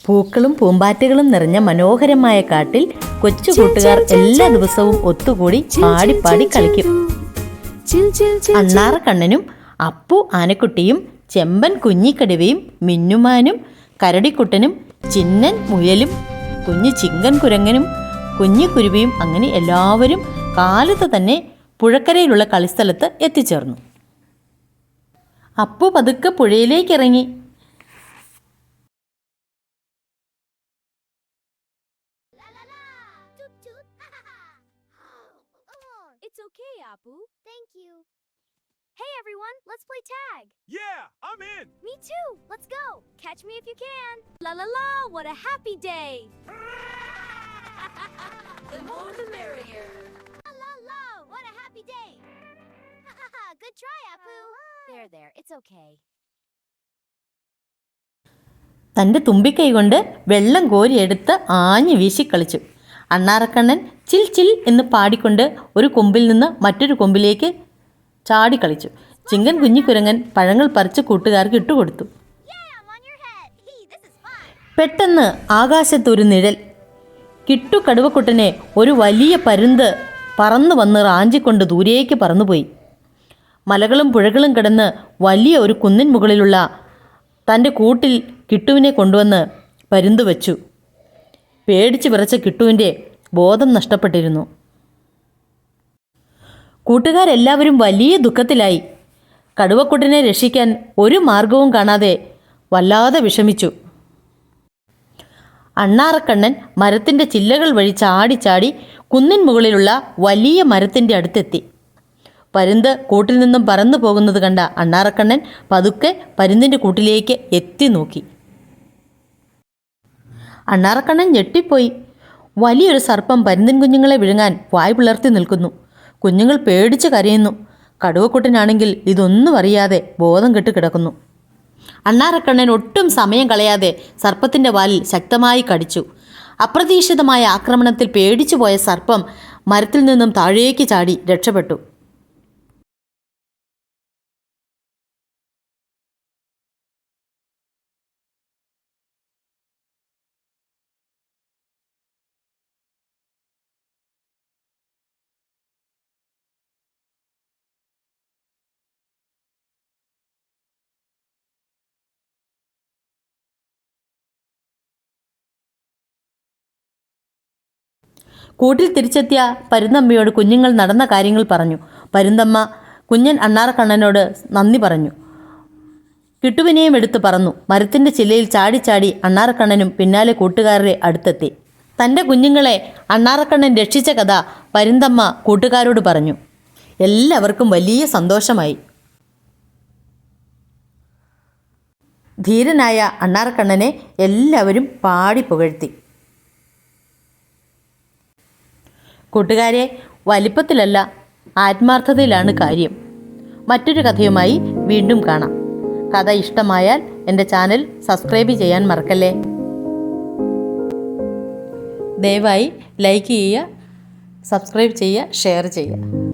പൂക്കളും പൂമ്പാറ്റകളും നിറഞ്ഞ മനോഹരമായ കാട്ടിൽ കൊച്ചു കൂട്ടുകാർ എല്ലാ ദിവസവും ഒത്തുകൂടി പാടി കളിക്കും. അണ്ണാറക്കണ്ണനും അപ്പു ആനക്കുട്ടിയും ചെമ്പൻ കുഞ്ഞിക്കടുവയും മിന്നുമാനും കരടിക്കുട്ടനും ചിന്നൻ മുയലും കുഞ്ഞു ചിങ്കൻ കുരങ്ങനും കുഞ്ഞു കുരുവിയും അങ്ങനെ എല്ലാവരും കാലത്ത് തന്നെ പുഴക്കരയിലുള്ള കളിസ്ഥലത്ത് എത്തിച്ചേർന്നു. അപ്പു പതുക്കെ പുഴയിലേക്ക് ഇറങ്ങി. It's okay, Apu. Thank you. Hey everyone, let's play tag. Yeah, I'm in. Me too. Let's go. Catch me if you can. La la la, what a happy day. The more the merrier. La la la, what a happy day. Good try, Apu. There, it's okay. തൻ്റെ തുമ്പിക്കൈ കൊണ്ട് വെള്ളം കോരിയെടുത്ത് ആഞ്ഞു വീശി കളിച്ചു. അണ്ണാറക്കണ്ണൻ ചിൽ ചിൽ എന്ന് പാടിക്കൊണ്ട് ഒരു കൊമ്പിൽ നിന്ന് മറ്റൊരു കൊമ്പിലേക്ക് ചാടി കളിച്ചു. ചിങ്കൻ കുഞ്ഞിക്കുരങ്ങൻ പഴങ്ങൾ പറിച്ച് കൂട്ടുകാർക്ക് ഇട്ടുകൊടുത്തു. പെട്ടെന്ന് ആകാശത്തൊരു നിഴൽ. കിട്ടു കടുവക്കുട്ടനെ ഒരു വലിയ പരുന്ത് പറന്നു വന്ന് റാഞ്ചിക്കൊണ്ട് ദൂരേക്ക് പറന്നുപോയി. മലകളും പുഴകളും കിടന്ന് വലിയ ഒരു കുന്നിൻ മുകളിലുള്ള തൻ്റെ കൂട്ടിൽ കിട്ടുവിനെ കൊണ്ടുവന്ന് പരുന്ത് വച്ചു. പേടിച്ച് വിറച്ച കിട്ടുവിൻ്റെ ബോധം നഷ്ടപ്പെട്ടിരുന്നു. കൂട്ടുകാരെല്ലാവരും വലിയ ദുഃഖത്തിലായി. കടുവക്കുട്ടനെ രക്ഷിക്കാൻ ഒരു മാർഗവും കാണാതെ വല്ലാതെ വിഷമിച്ചു. അണ്ണാറക്കണ്ണൻ മരത്തിൻ്റെ ചില്ലകൾ വഴി ചാടി കുന്നിൻ മുകളിലുള്ള വലിയ മരത്തിൻ്റെ അടുത്തെത്തി. പരുന്ത് കൂട്ടിൽ നിന്നും പറന്നു പോകുന്നത് കണ്ട അണ്ണാറക്കണ്ണൻ പതുക്കെ പരുന്തിൻ്റെ കൂട്ടിലേക്ക് എത്തി നോക്കി. അണ്ണാറക്കണ്ണൻ ഞെട്ടിപ്പോയി. വലിയൊരു സർപ്പം പരുന്തിൻ കുഞ്ഞുങ്ങളെ വിഴുങ്ങാൻ വായ് പിളർത്തി നിൽക്കുന്നു. കുഞ്ഞുങ്ങൾ പേടിച്ച് കരയുന്നു. കടുവക്കുട്ടനാണെങ്കിൽ ഇതൊന്നും അറിയാതെ ബോധം കെട്ട് കിടക്കുന്നു. അണ്ണാറക്കണ്ണൻ ഒട്ടും സമയം കളയാതെ സർപ്പത്തിൻ്റെ വാലിൽ ശക്തമായി കടിച്ചു. അപ്രതീക്ഷിതമായ ആക്രമണത്തിൽ പേടിച്ചു പോയ സർപ്പം മരത്തിൽ നിന്നും താഴേക്ക് ചാടി രക്ഷപ്പെട്ടു. കൂട്ടിൽ തിരിച്ചെത്തിയ പരുന്തമ്മയോട് കുഞ്ഞുങ്ങൾ നടന്ന കാര്യങ്ങൾ പറഞ്ഞു. പരുന്തമ്മ കുഞ്ഞൻ അണ്ണാറക്കണ്ണനോട് നന്ദി പറഞ്ഞു. കിട്ടുവിനെയും എടുത്ത് പറന്നു. മരത്തിൻ്റെ ചില്ലയിൽ ചാടി അണ്ണാറക്കണ്ണനും പിന്നാലെ കൂട്ടുകാരുടെ അടുത്തെത്തി. തൻ്റെ കുഞ്ഞുങ്ങളെ അണ്ണാറക്കണ്ണൻ രക്ഷിച്ച കഥ പരുന്തമ്മ കൂട്ടുകാരോട് പറഞ്ഞു. എല്ലാവർക്കും വലിയ സന്തോഷമായി. ധീരനായ അണ്ണാറക്കണ്ണനെ എല്ലാവരും പാടി പുകഴ്ത്തി. കൂട്ടുകാരെ, വലിപ്പത്തിലല്ല ആത്മാർത്ഥതയിലാണ് കാര്യം. മറ്റൊരു കഥയുമായി വീണ്ടും കാണാം. കഥ ഇഷ്ടമായാൽ എൻ്റെ ചാനൽ സബ്സ്ക്രൈബ് ചെയ്യാൻ മറക്കല്ലേ. ദയവായി ലൈക്ക് ചെയ്യുക, സബ്സ്ക്രൈബ് ചെയ്യുക, ഷെയർ ചെയ്യുക.